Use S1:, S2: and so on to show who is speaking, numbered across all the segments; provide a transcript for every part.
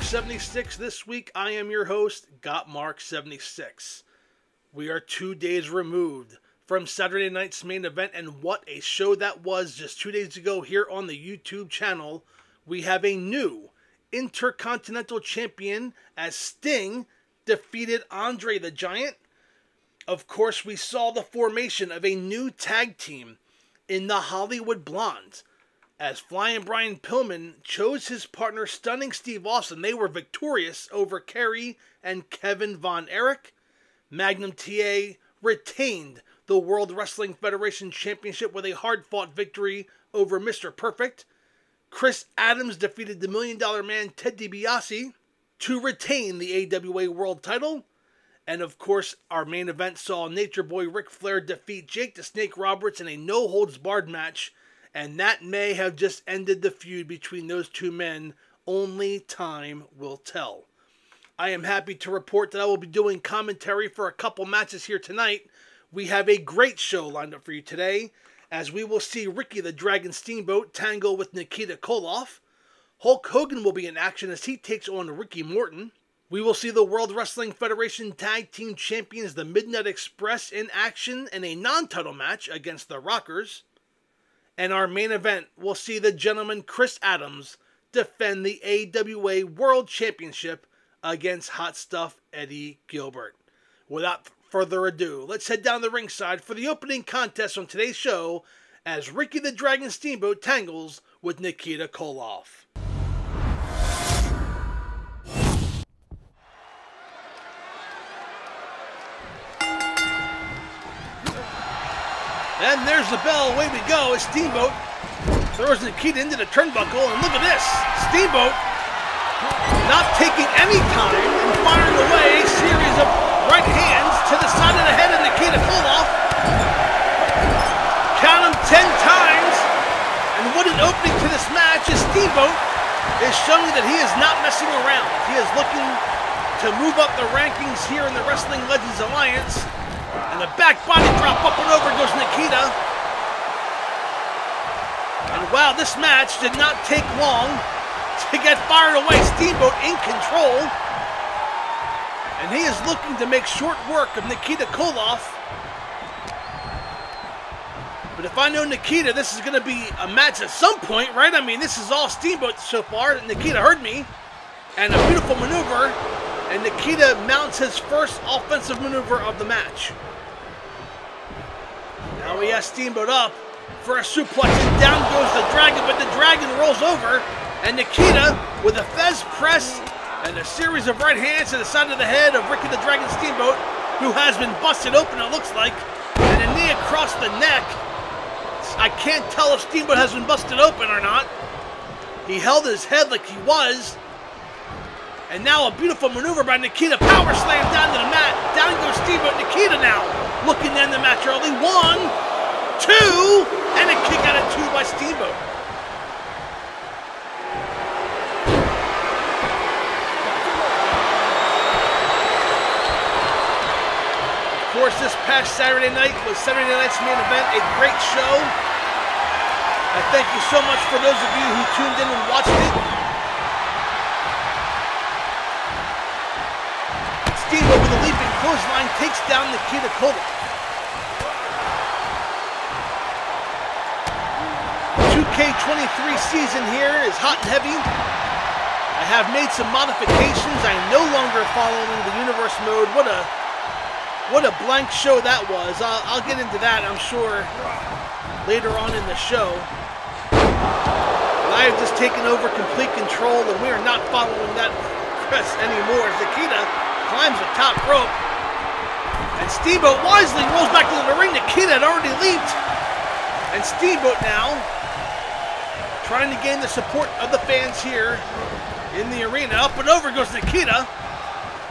S1: Gotmark76. This week, I am your host, Gotmark76. We are 2 days removed from Saturday night's main event, and what a show that was just 2 days ago here on the YouTube channel. We have a new Intercontinental Champion as Sting defeated Andre the Giant. Of course, we saw the formation of a new tag team in the Hollywood Blondes, as Flying Brian Pillman chose his partner Stunning Steve Austin. They were victorious over Kerry and Kevin Von Erich. Magnum TA retained the World Wrestling Federation Championship with a hard-fought victory over Mr. Perfect. Chris Adams defeated the $1 Million Man Ted DiBiase to retain the AWA World title. And of course, our main event saw Nature Boy Ric Flair defeat Jake the Snake Roberts in a no-holds-barred match. And that may have just ended the feud between those two men. Only time will tell. I am happy to report that I will be doing commentary for a couple matches here tonight. We have a great show lined up for you today, as we will see Ricky the Dragon Steamboat tangle with Nikita Koloff. Hulk Hogan will be in action as he takes on Ricky Morton. We will see the World Wrestling Federation Tag Team Champions, the Midnight Express, in action in a non-title match against the Rockers. And our main event will see the gentleman Chris Adams defend the AWA World Championship against Hot Stuff Eddie Gilbert. Without further ado, let's head down the ringside for the opening contest on today's show as Ricky the Dragon Steamboat tangles with Nikita Koloff. And there's the bell, away we go, as Steamboat throws Nikita into the turnbuckle, and look at this, Steamboat not taking any time and firing away a series of right hands to the side of the head of Nikita Koloff. Count him 10 times, and what an opening to this match as Steamboat is showing that he is not messing around. He is looking to move up the rankings here in the Wrestling Legends Alliance. And the back body drop, up and over goes Nikita. And wow, this match did not take long to get fired away. Steamboat in control. And he is looking to make short work of Nikita Koloff. But if I know Nikita, this is going to be a match at some point, right? I mean, this is all Steamboat so far. Nikita heard me. And a beautiful maneuver. And Nikita mounts his first offensive maneuver of the match. Now he has Steamboat up for a suplex, and down goes the Dragon, but the Dragon rolls over, and Nikita with a Fez press and a series of right hands to the side of the head of Ricky the Dragon Steamboat, who has been busted open, it looks like, and a knee across the neck. I can't tell if Steamboat has been busted open or not. He held his head like he was. And now a beautiful maneuver by Nikita. Power slam down to the mat. Down goes Steamboat. Nikita now looking to end the match early. 1, 2, and a kick out of 2 by Steamboat. Of course, this past Saturday night was Saturday night's main event. A great show. I thank you so much for those of you who tuned in and watched it. Steamboat with a leaping clothesline takes down Nikita Koloff. 2K23 season here is hot and heavy. I have made some modifications. I am no longer following the universe mode. What a blank show that was. I'll get into that, I'm sure, later on in the show. But I have just taken over complete control, and we are not following that press anymore. Nikita climbs the top rope, and Steamboat wisely rolls back into the ring. Nikita had already leaped, and Steamboat now trying to gain the support of the fans here in the arena. Up and over goes Nikita,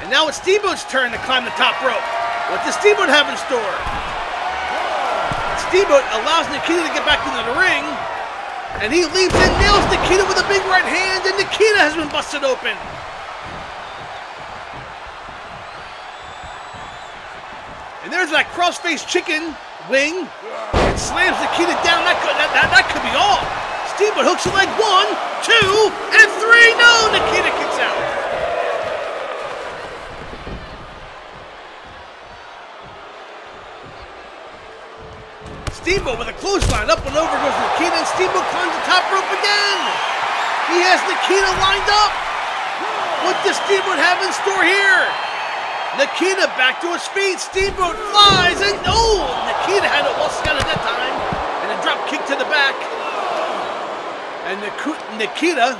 S1: and now it's Steamboat's turn to climb the top rope. What does Steamboat have in store? Steamboat allows Nikita to get back into the ring, and he leaps and nails Nikita with a big right hand, and Nikita has been busted open. And there's that cross-faced chicken wing. It slams Nikita down. That could be all. Steamboat hooks it like 1, 2, and 3. No, Nikita kicks out. Steamboat with a clothesline. Up and over goes Nikita, and Steamboat climbs the top rope again. He has Nikita lined up. What does Steamboat have in store here? Nikita back to his feet. Steamboat flies, and Nikita had it well scouted that time. And a drop kick to the back. And Nikita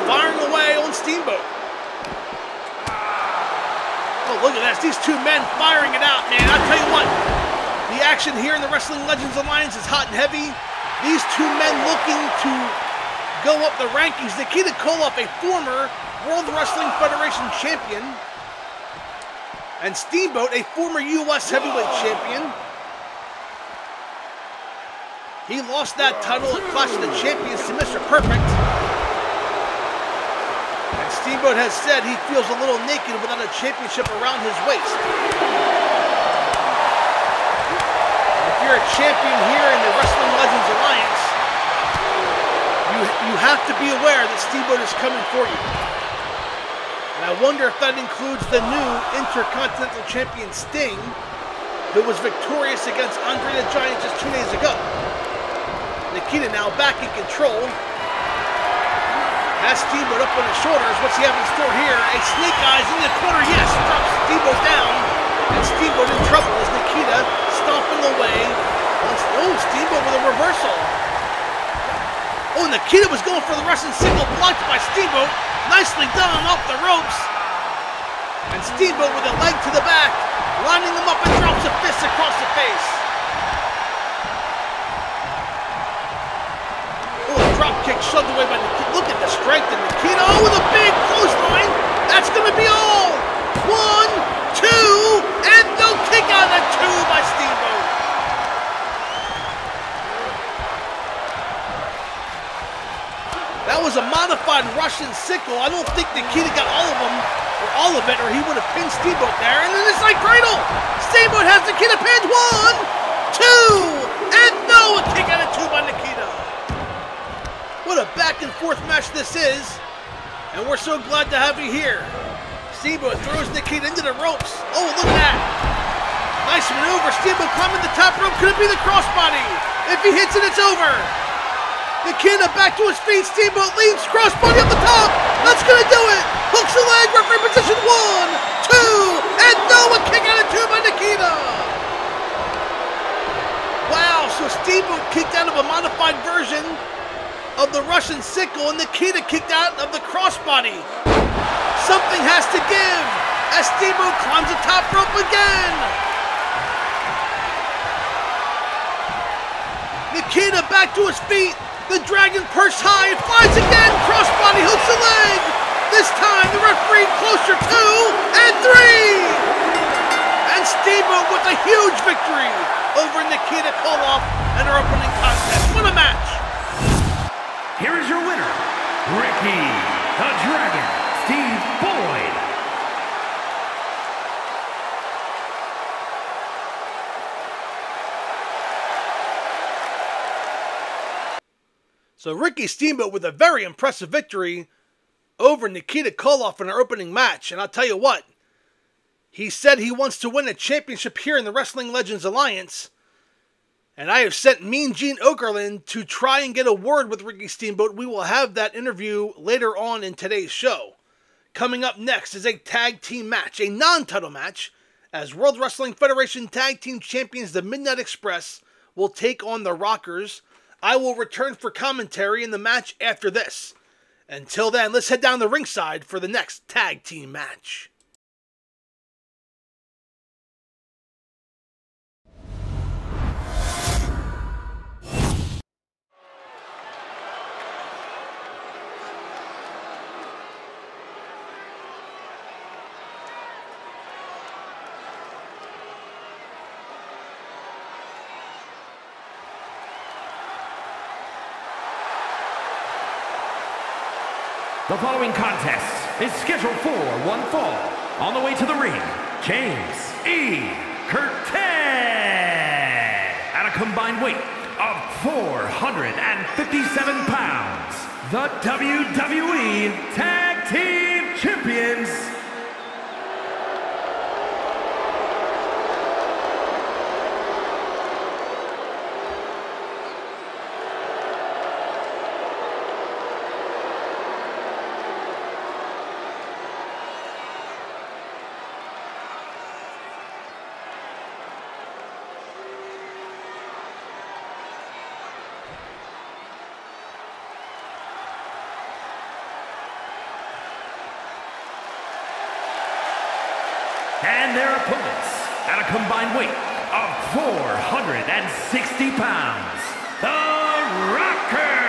S1: firing away on Steamboat. Oh, look at that. These two men firing it out, man. I'll tell you what. The action here in the Wrestling Legends Alliance is hot and heavy. These two men looking to go up the rankings. Nikita Koloff, a former World Wrestling Federation champion. And Steamboat, a former U.S. heavyweight champion. He lost that title at Clash of the Champions to Mr. Perfect. And Steamboat has said he feels a little naked without a championship around his waist. If you're a champion here in the Wrestling Legends Alliance, you have to be aware that Steamboat is coming for you. And I wonder if that includes the new Intercontinental Champion Sting, who was victorious against Andre the Giant just 2 days ago. Nikita now back in control. Has Steamboat up on his shoulders. What's he have in store here? A snake eyes in the corner. Yes, drops Steamboat down. And Steamboat in trouble as Nikita stomping away. Steamboat with a reversal. Oh, Nikita was going for the Russian single, blocked by Steamboat. Nicely done off the ropes. And Steamboat with a leg to the back, lining them up and drops a fist across the face. Oh, a drop kick shoved away by Nikita. Look at the strength of Nikita. Oh, with a big clothesline. That's going to be all. 1, 2, and no kick out at 2 by Steamboat. That was a modified Russian sickle. I don't think Nikita got all of them, or all of it, or he would have pinned Steamboat there. And then it's like cradle. Steamboat has Nikita pinned. 1, 2, and no, a kick out at 2 by Nikita. What a back and forth match this is, and we're so glad to have you here. Steamboat throws Nikita into the ropes. Oh, look at that. Nice maneuver. Steamboat climbing the top rope. Could it be the crossbody? If he hits it, it's over. Nikita back to his feet. Steamboat leaps. Crossbody up the top. That's going to do it. Hooks the leg. Referee position. 1, 2, and no, a kick out at 2 by Nikita. Wow, so Steamboat kicked out of a modified version of the Russian sickle, and Nikita kicked out of the crossbody. Something has to give as Steamboat climbs the top rope again. Nikita back to his feet. The dragon perched high, flies again. Crossbody hooks the leg. This time the referee closer 2 and 3. And Steamboat with a huge victory over Nikita Koloff in our opening contest. What a match.
S2: Here is your winner, Ricky the Dragon Steve Boyd.
S1: So Ricky Steamboat with a very impressive victory over Nikita Koloff in our opening match. And I'll tell you what, he said he wants to win a championship here in the Wrestling Legends Alliance. And I have sent Mean Gene Okerlund to try and get a word with Ricky Steamboat. We will have that interview later on in today's show. Coming up next is a tag team match, a non-title match, as World Wrestling Federation Tag Team Champions the Midnight Express will take on the Rockers. I will return for commentary in the match after this. Until then, let's head down the ringside for the next tag team match.
S2: The following contest is scheduled for one fall. On the way to the ring, James E. Curtin. At a combined weight of 457 pounds, the WWE Tag Team Champions, and their opponents at a combined weight of 460 pounds, the Rockers!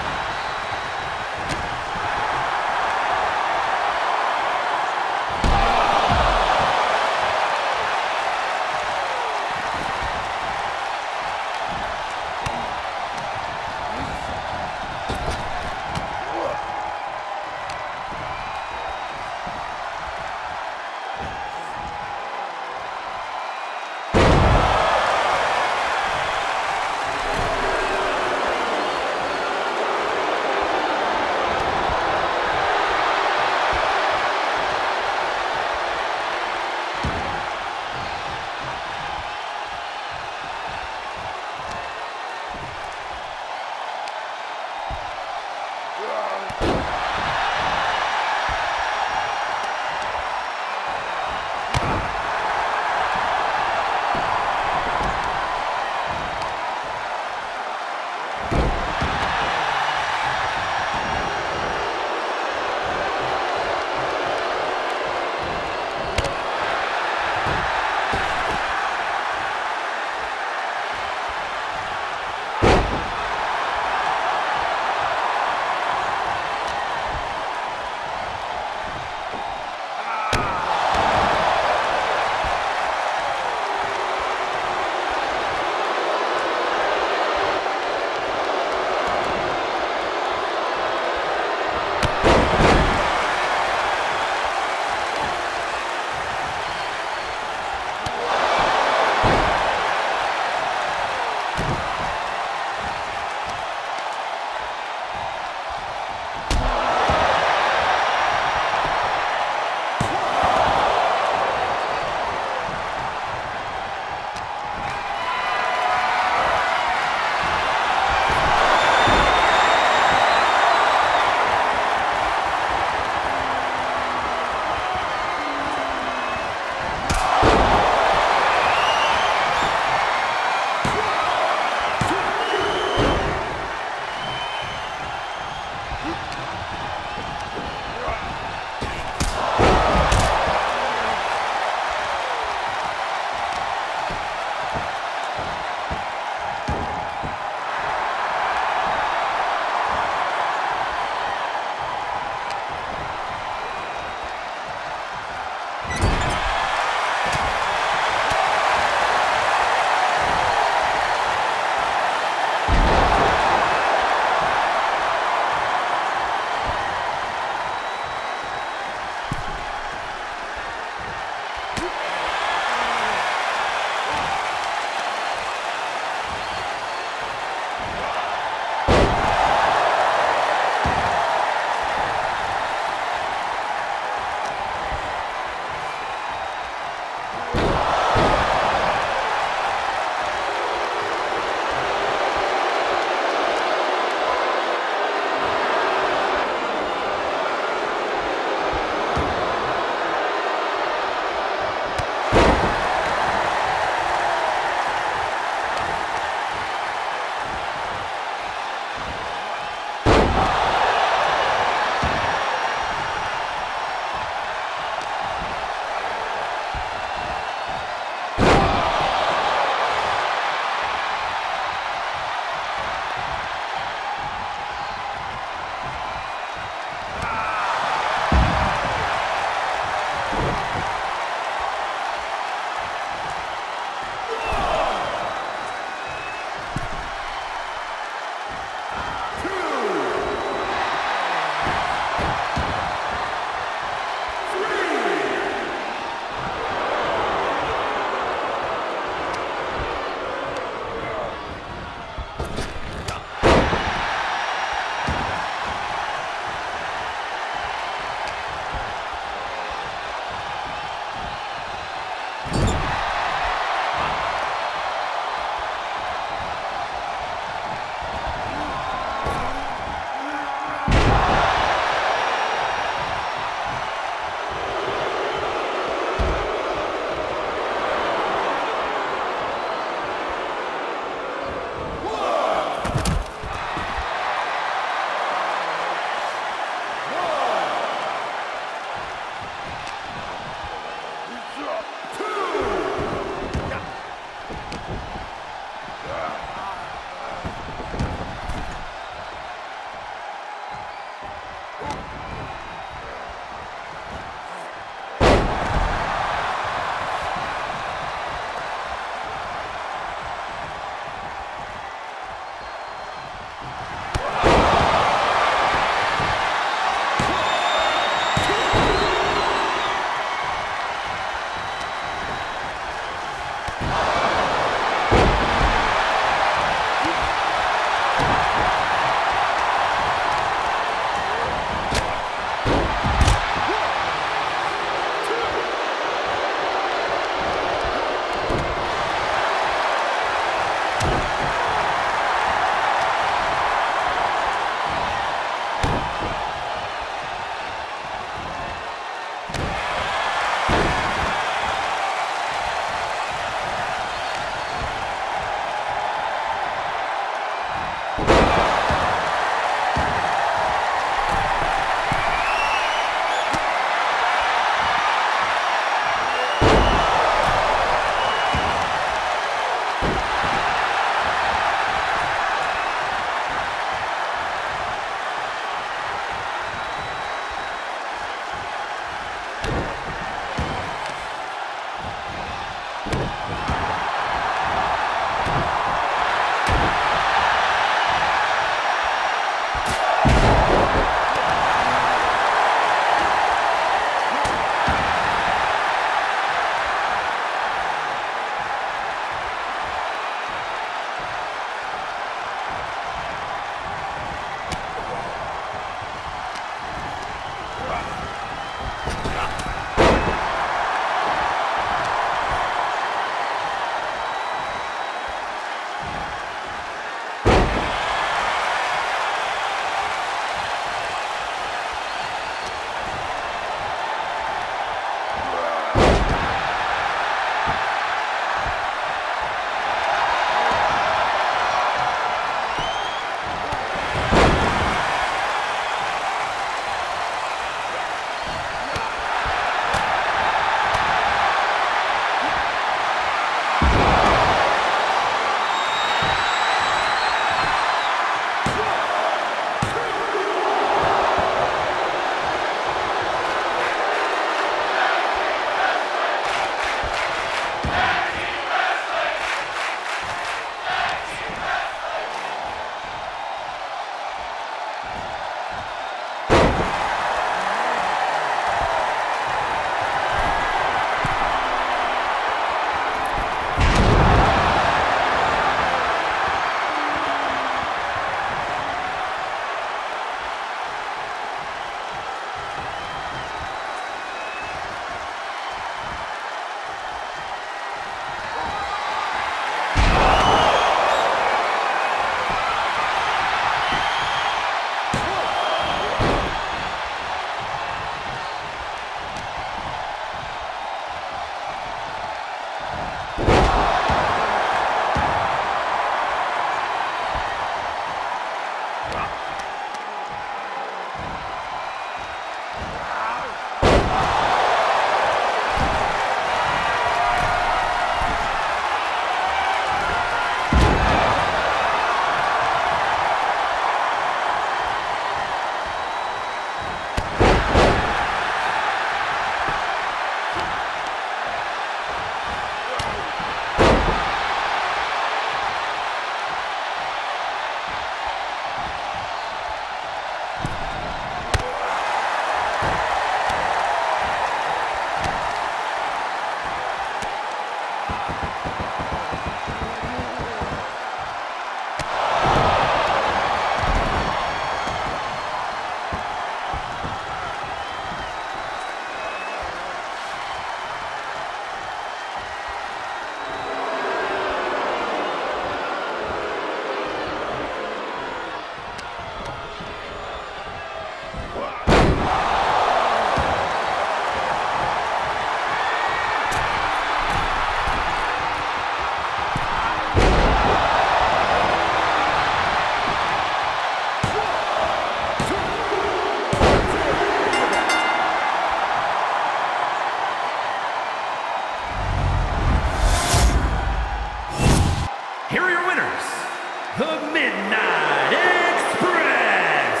S2: Midnight Express.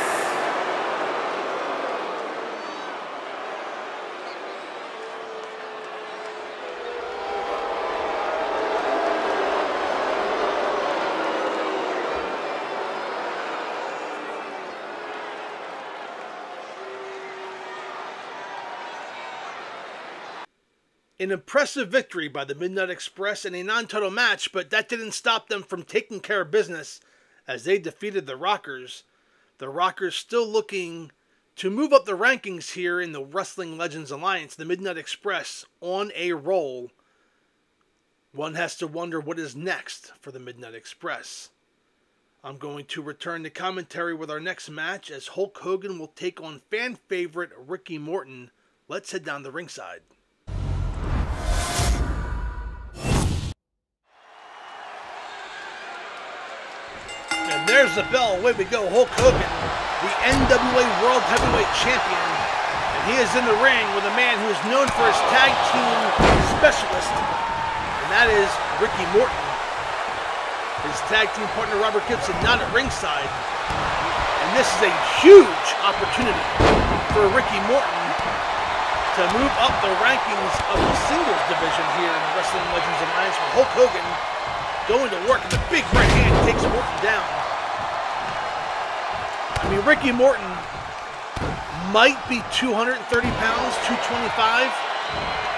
S1: An impressive victory by the Midnight Express in a non-title match, but that didn't stop them from taking care of business as they defeated the Rockers. The Rockers still looking to move up the rankings here in the Wrestling Legends Alliance. The Midnight Express on a roll. One has to wonder what is next for the Midnight Express. I'm going to return to commentary with our next match as Hulk Hogan will take on fan favorite Ricky Morton. Let's head down the ringside. And there's the bell. Away we go. Hulk Hogan, the NWA World Heavyweight Champion. And he is in the ring with a man who is known for his tag team specialist. And that is Ricky Morton. His tag team partner Robert Gibson not at ringside. And this is a huge opportunity for Ricky Morton to move up the rankings of the singles division here in the Wrestling Legends Alliance with Hulk Hogan going to work, and the big right hand takes Morton down. I mean, Ricky Morton might be 230 pounds, 225.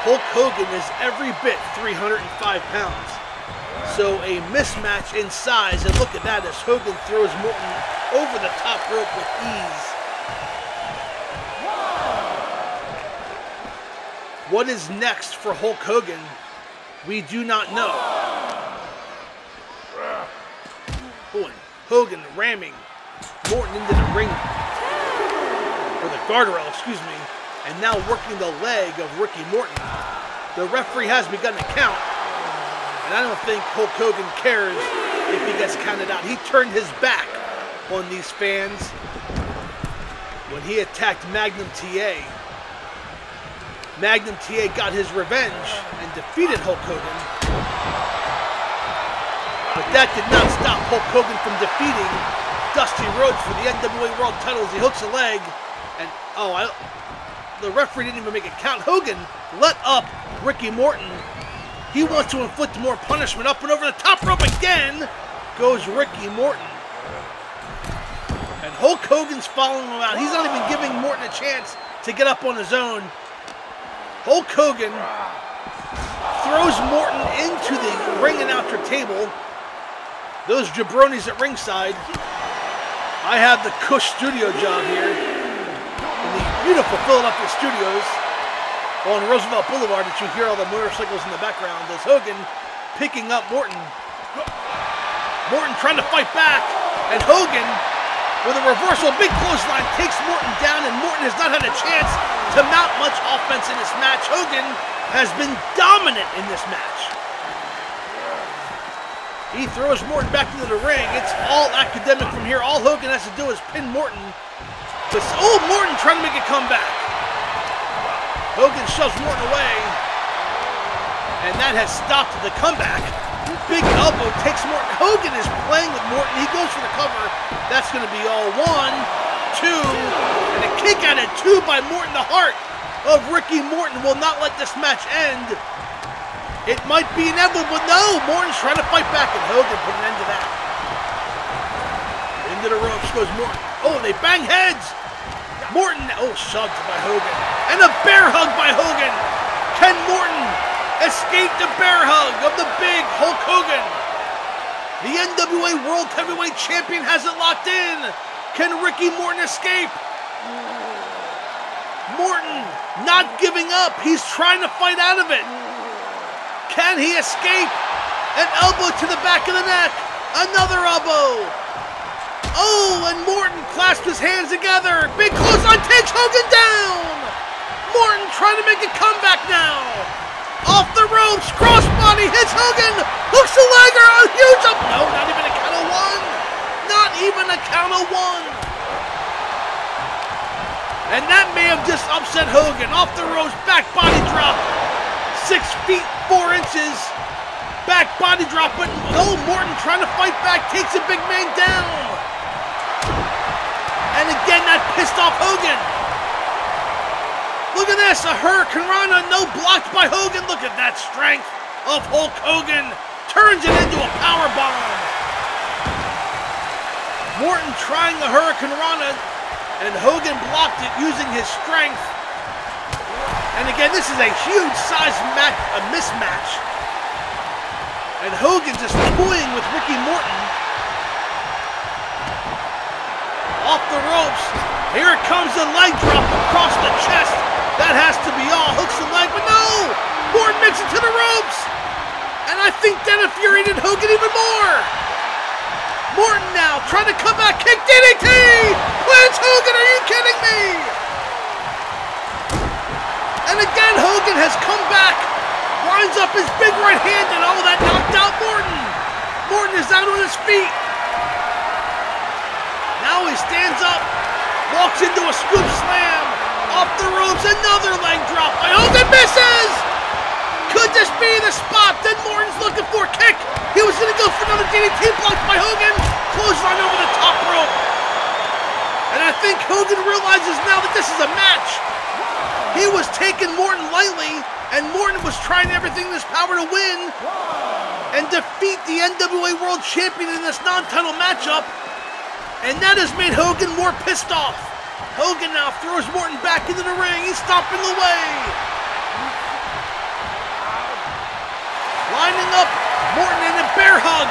S1: Hulk Hogan is every bit 305 pounds. So a mismatch in size, and look at that as Hogan throws Morton over the top rope with ease. What is next for Hulk Hogan? We do not know. Oh, and Hogan ramming Morton into the ring, or the guardrail, excuse me, and now working the leg of Ricky Morton. The referee has begun to count, and I don't think Hulk Hogan cares if he gets counted out. He turned his back on these fans when he attacked Magnum TA. Magnum TA got his revenge and defeated Hulk Hogan. But that did not stop Hulk Hogan from defeating Dusty Rhodes for the NWA World Titles. He hooks a leg, and the referee didn't even make a count. Hogan let up Ricky Morton. He wants to inflict more punishment. Up and over the top rope again goes Ricky Morton. And Hulk Hogan's following him out. He's not even giving Morton a chance to get up on his own. Hulk Hogan throws Morton into the ring announcer table. Those jabronis at ringside. I have the Cush studio job here in the beautiful Philadelphia studios on Roosevelt Boulevard that you hear all the motorcycles in the background. As Hogan picking up Morton. Morton trying to fight back, and Hogan with a reversal, big clothesline, takes Morton down, and Morton has not had a chance to mount much offense in this match. Hogan has been dominant in this match. He throws Morton back into the ring. It's all academic from here. All Hogan has to do is pin Morton. But, oh, Morton trying to make a comeback. Hogan shoves Morton away. And that has stopped the comeback. Big elbow takes Morton. Hogan is playing with Morton. He goes for the cover. That's going to be all 1, 2, and a kick out at 2 by Morton. The heart of Ricky Morton will not let this match end. It might be inevitable, but no! Morton's trying to fight back, and Hogan put an end to that. Into the ropes goes Morton. Oh, and they bang heads! Morton, oh, shoved by Hogan. And a bear hug by Hogan! Can Morton escape the bear hug of the big Hulk Hogan? The NWA World Heavyweight Champion has it locked in. Can Ricky Morton escape? Morton not giving up. He's trying to fight out of it. Can he escape? An elbow to the back of the neck. Another elbow. Oh, and Morton clasps his hands together. Big clothesline takes Hogan down. Morton trying to make a comeback now. Off the ropes, crossbody, hits Hogan, hooks the leg, a huge up. No, not even a count of 1. Not even a count of 1. And that may have just upset Hogan. Off the ropes, back body drop. 6 feet 4 inches. back body drop, but oh, Morton trying to fight back, takes a big man down. And again, that pissed off Hogan. Look at this, a Hurricane Rana, no blocked by Hogan. Look at that strength of Hulk Hogan. Turns it into a power bomb. Morton trying a Hurricane Rana, and Hogan blocked it using his strength. And again, this is a huge size mismatch. And Hogan just toying with Ricky Morton. Off the ropes. Here it comes, the leg drop across the chest. That has to be all. Hooks the leg, but no! Morton makes it to the ropes. And I think that infuriated Hogan even more. Morton now trying to come back, kick DDT! Clarence Hogan, are you kidding me? And again, Hogan has come back. Lines up his big right hand, and all that knocked out Morton. Morton is down on his feet. Now he stands up, walks into a scoop slam. Off the ropes, another leg drop by Hogan, misses! Could this be the spot that Morton's looking for? Kick! He was going to go for another DDT, blocked by Hogan. Clothesline over the top rope. And I think Hogan realizes now that this is a match. He was taking Morton lightly, and Morton was trying everything in his power to win and defeat the NWA World Champion in this non-title matchup. And that has made Hogan more pissed off. Hogan now throws Morton back into the ring. He's stomping away. Lining up Morton in a bear hug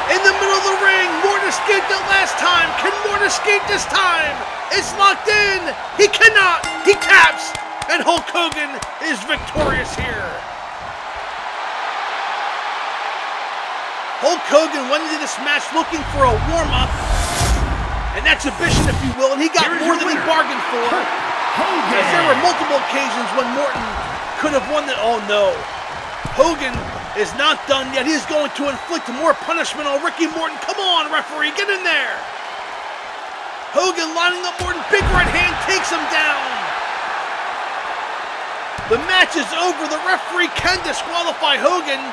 S1: in the middle of the ring. Morton escaped it last time. Can Morton escape this time? It's locked in. He cannot. He taps. And Hulk Hogan is victorious here. Hulk Hogan went into this match looking for a warm-up. An exhibition, if you will, and he got more than he bargained for. As there were multiple occasions when Morton could have won it. Oh no. Hogan is not done yet. He's going to inflict more punishment on Ricky Morton. Come on, referee, get in there. Hogan lining up Morton, big right hand, takes him down. The match is over. The referee can disqualify Hogan.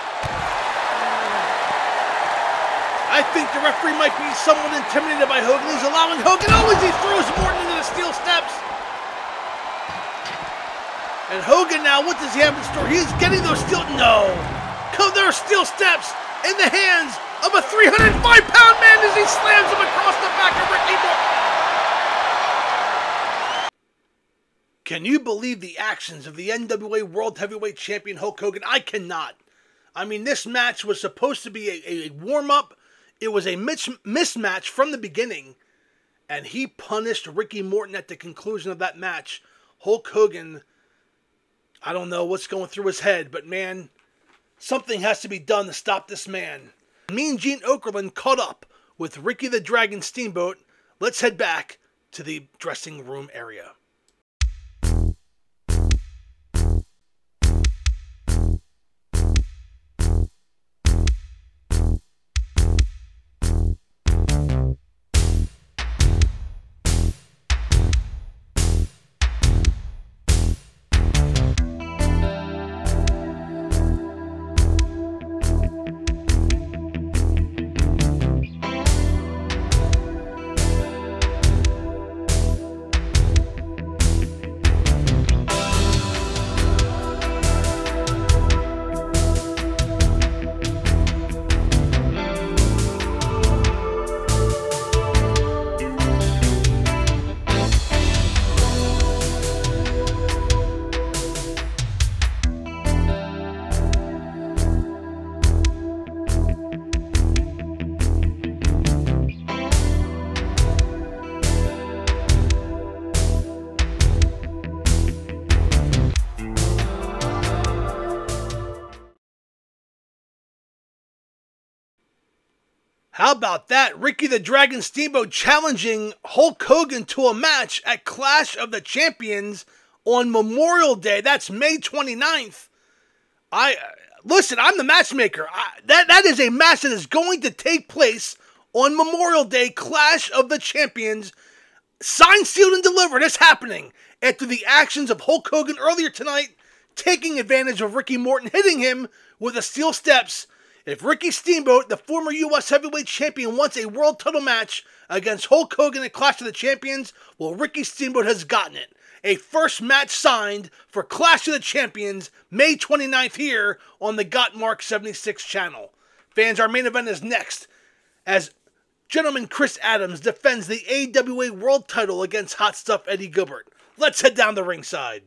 S1: I think the referee might be somewhat intimidated by Hogan. He's allowing Hogan. Oh, as he throws Morton into the steel steps. And Hogan now, what does he have in store? He's getting those steel... No. There are steel steps in the hands of a 305-pound man as he slams him across the back of Ricky Morton. Can you believe the actions of the NWA World Heavyweight Champion Hulk Hogan? I cannot. I mean, this match was supposed to be a warm-up. It was a mismatch from the beginning, and he punished Ricky Morton at the conclusion of that match. Hulk Hogan, I don't know what's going through his head, but man, something has to be done to stop this man. Mean Gene Okerlund caught up with Ricky the Dragon Steamboat. Let's head back to the dressing room area. How about that? Ricky the Dragon Steamboat challenging Hulk Hogan to a match at Clash of the Champions on Memorial Day. That's May 29th. Listen, I'm the matchmaker. That is a match that is going to take place on Memorial Day, Clash of the Champions. Signed, sealed, and delivered. It's happening after the actions of Hulk Hogan earlier tonight, taking advantage of Ricky Morton, hitting him with the steel steps. If Ricky Steamboat, the former U.S. Heavyweight Champion, wants a world title match against Hulk Hogan at Clash of the Champions, well, Ricky Steamboat has gotten it. A first match signed for Clash of the Champions, May 29th here on the Gotmark76 channel. Fans, our main event is next, as gentleman Chris Adams defends the AWA World title against Hot Stuff Eddie Gilbert. Let's head down the ringside.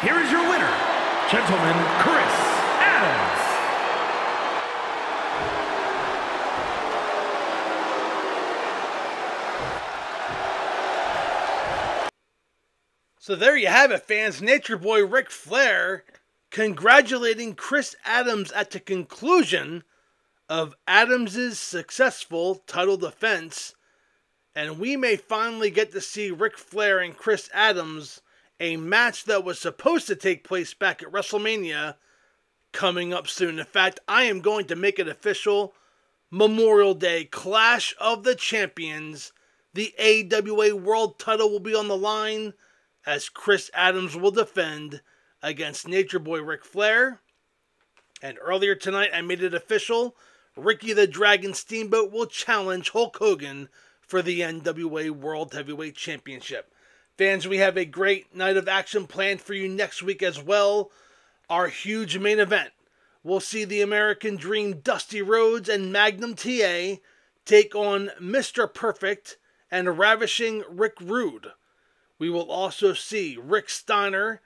S2: here is your winner, Gentleman Chris Adams.
S1: So there you have it, fans. Nature Boy Ric Flair congratulating Chris Adams at the conclusion of Adams' successful title defense. And we may finally get to see Ric Flair and Chris Adams, a match that was supposed to take place back at WrestleMania, coming up soon. In fact, I am going to make it official. Memorial Day, Clash of the Champions. The AWA World title will be on the line as Chris Adams will defend against Nature Boy Ric Flair. And earlier tonight, I made it official. Ricky the Dragon Steamboat will challenge Hulk Hogan for the NWA World Heavyweight Championship. Fans, we have a great night of action planned for you next week as well. Our huge main event. We'll see the American Dream Dusty Rhodes and Magnum TA take on Mr. Perfect and Ravishing Rick Rude. We will also see Rick Steiner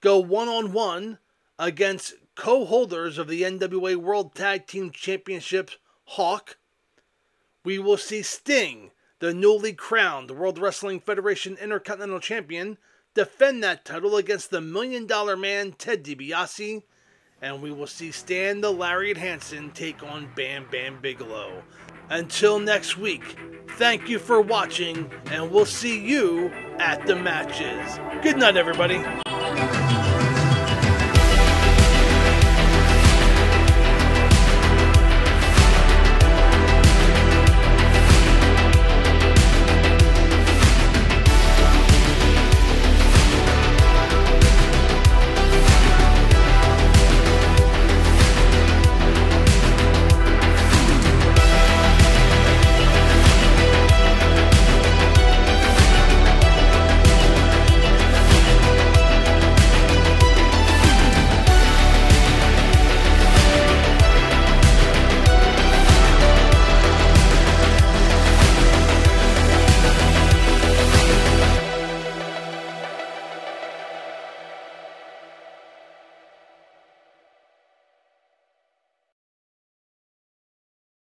S1: go one-on-one against co-holders of the NWA World Tag Team Championships, Hawk. We will see Sting, the newly crowned World Wrestling Federation Intercontinental Champion, defend that title against the $1 Million Man, Ted DiBiase. And we will see Stan the Lariat Hansen take on Bam Bam Bigelow. Until next week, thank you for watching, and we'll see you at the matches. Good night, everybody.